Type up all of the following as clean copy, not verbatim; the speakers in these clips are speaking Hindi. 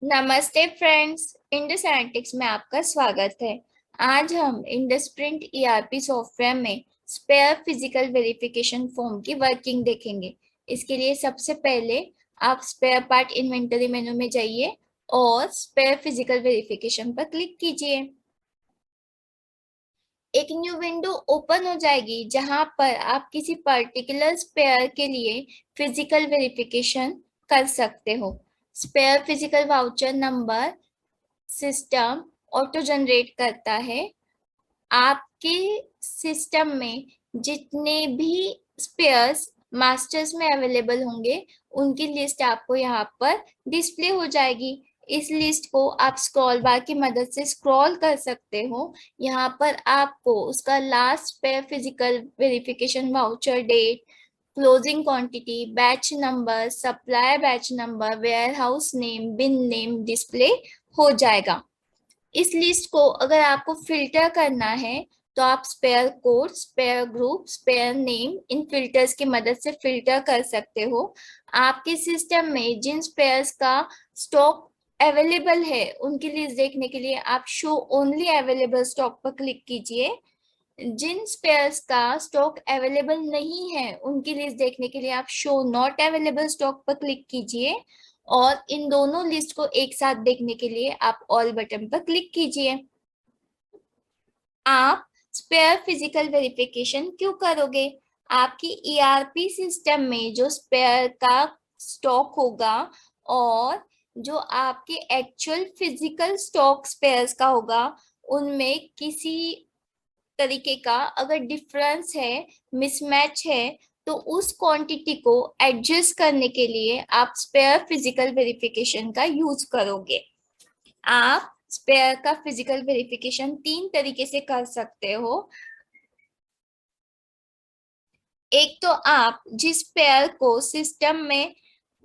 नमस्ते फ्रेंड्स, इंडस एनालिटिक्स में आपका स्वागत है। आज हम इंडस प्रिंट ईआरपी सॉफ्टवेयर में स्पेयर फिजिकल वेरिफिकेशन फॉर्म की वर्किंग देखेंगे। इसके लिए सबसे पहले आप स्पेयर पार्ट इन्वेंटरी मेनू में जाइए और स्पेयर फिजिकल वेरिफिकेशन पर क्लिक कीजिए। एक न्यू विंडो ओपन हो जाएगी जहां पर आप किसी पर्टिकुलर स्पेयर के लिए फिजिकल वेरिफिकेशन कर सकते हो। Spare physical voucher number system auto generate करता है। आपके सिस्टम में जितने भी स्पेयर्स मास्टर्स में अवेलेबल होंगे उनकी लिस्ट आपको यहाँ पर डिस्प्ले हो जाएगी। इस लिस्ट को आप स्क्रॉल बार की मदद से स्क्रॉल कर सकते हो। यहाँ पर आपको उसका last spare physical verification voucher date, closing quantity, batch number, supplier batch number, warehouse name, bin name display हो जाएगा। इस लिस्ट को अगर आपको फिल्टर करना है तो आप spare code, spare group, spare name in filters की मदद से फिल्टर कर सकते हो। आपके सिस्टम में जिन स्पेयर्स का स्टॉक अवेलेबल है उनकी लिस्ट देखने के लिए आप शो ओनली अवेलेबल स्टॉक पर क्लिक कीजिए। जिन स्पेयर्स का स्टॉक अवेलेबल नहीं है उनकी लिस्ट देखने के लिए आप शो नॉट अवेलेबल स्टॉक पर क्लिक कीजिए और इन दोनों लिस्ट को एक साथ देखने के लिए आप ऑल बटन पर क्लिक कीजिए। आप स्पेयर फिजिकल वेरिफिकेशन क्यों करोगे? आपकी ईआरपी सिस्टम में जो स्पेयर का स्टॉक होगा और जो आपके एक्चुअल फिजिकल स्टॉक स्पेयर्स का होगा उनमें किसी तरीके का अगर डिफरेंस है, मिसमैच है, तो उस क्वांटिटी को एडजस्ट करने के लिए आप स्पेयर फिजिकल वेरिफिकेशन का यूज करोगे। आप स्पेयर का फिजिकल वेरिफिकेशन 3 तरीके से कर सकते हो। एक तो आप जिस पेयर को सिस्टम में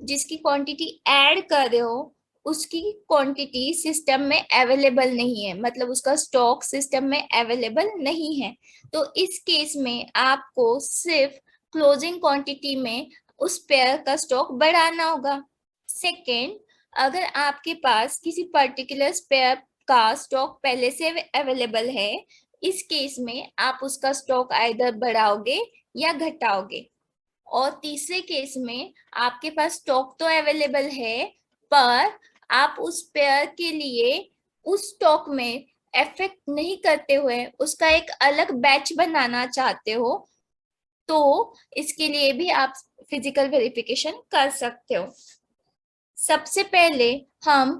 जिसकी क्वांटिटी ऐड कर रहे हो उसकी क्वांटिटी सिस्टम में अवेलेबल नहीं है, मतलब उसका स्टॉक सिस्टम में अवेलेबल नहीं है, तो इस केस में आपको सिर्फ क्लोजिंग क्वांटिटी में उस पेयर का स्टॉक बढ़ाना होगा। सेकेंड, अगर आपके पास किसी पर्टिकुलर पेयर का स्टॉक पहले से अवेलेबल है, इस केस में आप उसका स्टॉक आइदर बढ़ाओगे या घटाओगे। और तीसरे केस में आपके पास स्टॉक तो अवेलेबल है पर आप उस पेयर के लिए उस स्टॉक में इफेक्ट नहीं करते हुए उसका एक अलग बैच बनाना चाहते हो, तो इसके लिए भी आप फिजिकल वेरिफिकेशन कर सकते हो। सबसे पहले हम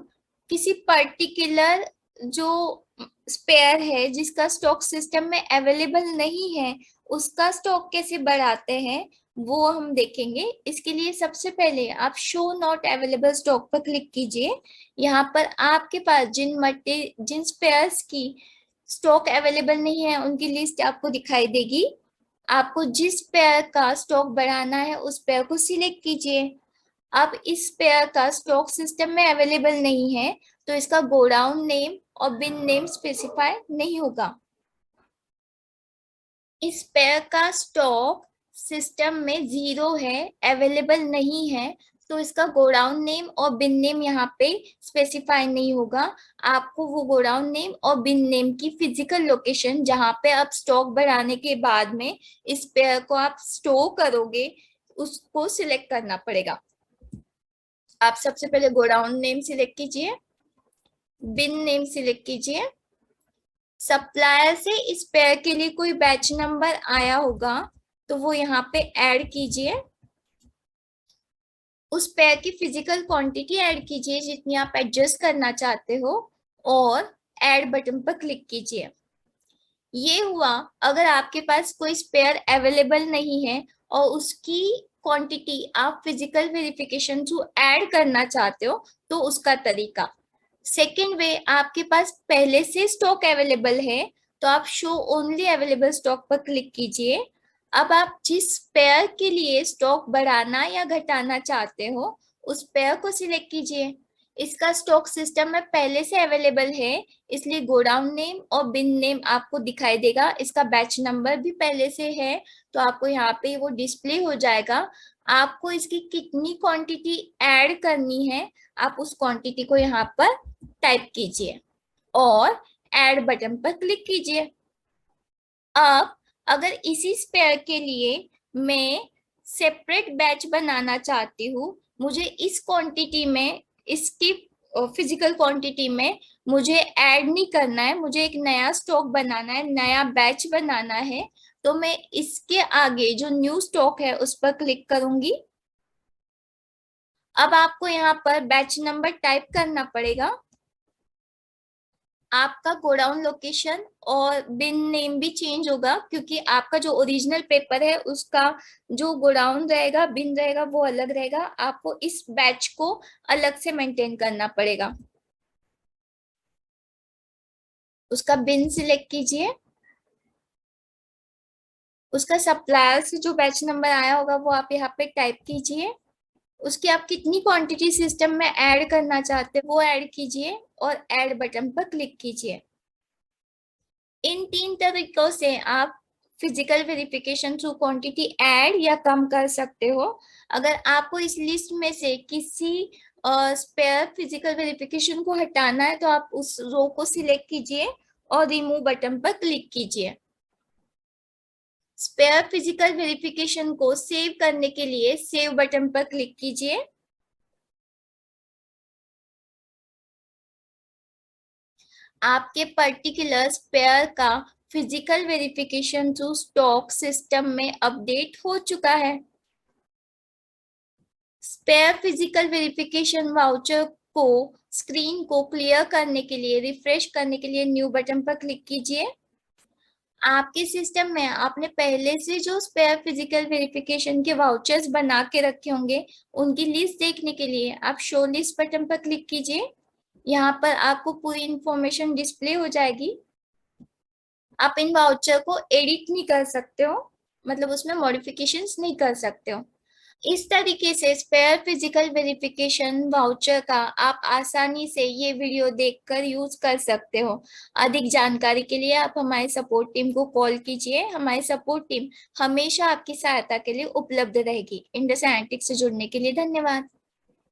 किसी पर्टिकुलर जो स्पेयर है जिसका स्टॉक सिस्टम में अवेलेबल नहीं है उसका स्टॉक कैसे बढ़ाते हैं वो हम देखेंगे। इसके लिए सबसे पहले आप शो नॉट अवेलेबल स्टॉक पर क्लिक कीजिए। यहाँ पर आपके पास जिन स्पेयर्स की स्टॉक अवेलेबल नहीं है उनकी लिस्ट आपको दिखाई देगी। आपको जिस पेयर का स्टॉक बढ़ाना है उस पेयर को सिलेक्ट कीजिए। अब इस पेयर का स्टॉक सिस्टम में अवेलेबल नहीं है तो इसका गोडाउन नेम और बिन नेम स्पेसिफाई नहीं होगा। इस पेयर का स्टॉक सिस्टम में 0 है, अवेलेबल नहीं है, तो इसका गोडाउन नेम और बिन नेम यहाँ पे स्पेसिफाई नहीं होगा। आपको वो गोडाउन नेम और बिन नेम की फिजिकल लोकेशन जहाँ पे आप स्टॉक बढ़ाने के बाद में इस पेयर को आप स्टोर करोगे उसको सिलेक्ट करना पड़ेगा। आप सबसे पहले गोडाउन नेम सिलेक्ट कीजिए, बिन नेम सिलेक्ट कीजिए। सप्लायर से इस पेयर के लिए कोई बैच नंबर आया होगा तो वो यहाँ पे ऐड कीजिए। उस पेयर की फिजिकल क्वांटिटी ऐड कीजिए जितनी आप एडजस्ट करना चाहते हो और ऐड बटन पर क्लिक कीजिए। ये हुआ अगर आपके पास कोई स्पेयर अवेलेबल नहीं है और उसकी क्वांटिटी आप फिजिकल वेरिफिकेशन थ्रू ऐड करना चाहते हो तो उसका तरीका। सेकेंड वे, आपके पास पहले से स्टॉक अवेलेबल है तो आप शो ओनली अवेलेबल स्टॉक पर क्लिक कीजिए। अब आप जिस पेयर के लिए स्टॉक बढ़ाना या घटाना चाहते हो उस पेयर को सिलेक्ट कीजिए। इसका स्टॉक सिस्टम में पहले से अवेलेबल है इसलिए गोडाउन नेम और बिन नेम आपको दिखाई देगा। इसका बैच नंबर भी पहले से है तो आपको यहाँ पे वो डिस्प्ले हो जाएगा। आपको इसकी कितनी क्वांटिटी ऐड करनी है आप उस क्वांटिटी को यहाँ पर टाइप कीजिए और ऐड बटन पर क्लिक कीजिए। अब अगर इसी स्पेयर के लिए मैं सेपरेट बैच बनाना चाहती हूँ, मुझे इस क्वांटिटी में, इसकी फिजिकल क्वांटिटी में मुझे ऐड नहीं करना है, मुझे एक नया स्टॉक बनाना है, नया बैच बनाना है, तो मैं इसके आगे जो न्यू स्टॉक है उस पर क्लिक करूंगी। अब आपको यहाँ पर बैच नंबर टाइप करना पड़ेगा, आपका गोडाउन लोकेशन और बिन नेम भी चेंज होगा, क्योंकि आपका जो ओरिजिनल पेपर है उसका जो गोडाउन रहेगा, बिन रहेगा, वो अलग रहेगा। आपको इस बैच को अलग से मेंटेन करना पड़ेगा। उसका बिन सिलेक्ट कीजिए, उसका सप्लायर से जो बैच नंबर आया होगा वो आप यहाँ पे टाइप कीजिए, उसकी आप कितनी क्वांटिटी सिस्टम में ऐड करना चाहते हैं वो ऐड कीजिए और ऐड बटन पर क्लिक कीजिए। इन 3 तरीकों से आप physical verification through quantity add या कम कर सकते हो। अगर आपको इस लिस्ट में से किसी स्पेयर फिजिकल वेरिफिकेशन को हटाना है तो आप उस रो को सिलेक्ट कीजिए और रिमूव बटन पर क्लिक कीजिए। स्पेयर फिजिकल वेरिफिकेशन को सेव करने के लिए सेव बटन पर क्लिक कीजिए। आपके पर्टिकुलर स्पेयर का physical verification through stock system में अपडेट हो चुका है। स्पेयर फिजिकल वेरिफिकेशन वाउचर को स्क्रीन को क्लियर करने के लिए, रिफ्रेश करने के लिए न्यू बटन पर क्लिक कीजिए। आपके सिस्टम में आपने पहले से जो स्पेयर फिजिकल वेरिफिकेशन के वाउचर्स बना के रखे होंगे, उनकी लिस्ट देखने के लिए आप शो लिस्ट बटन पर क्लिक कीजिए। यहाँ पर आपको पूरी इंफॉर्मेशन डिस्प्ले हो जाएगी। आप इन वाउचर को एडिट नहीं कर सकते हो, मतलब उसमें मॉडिफिकेशंस नहीं कर सकते हो। इस तरीके से स्पेयर फिजिकल वेरिफिकेशन वाउचर का आप आसानी से ये वीडियो देखकर यूज कर सकते हो। अधिक जानकारी के लिए आप हमारी सपोर्ट टीम को कॉल कीजिए। हमारी सपोर्ट टीम हमेशा आपकी सहायता के लिए उपलब्ध रहेगी। इंडस एनालिटिक्स से जुड़ने के लिए धन्यवाद।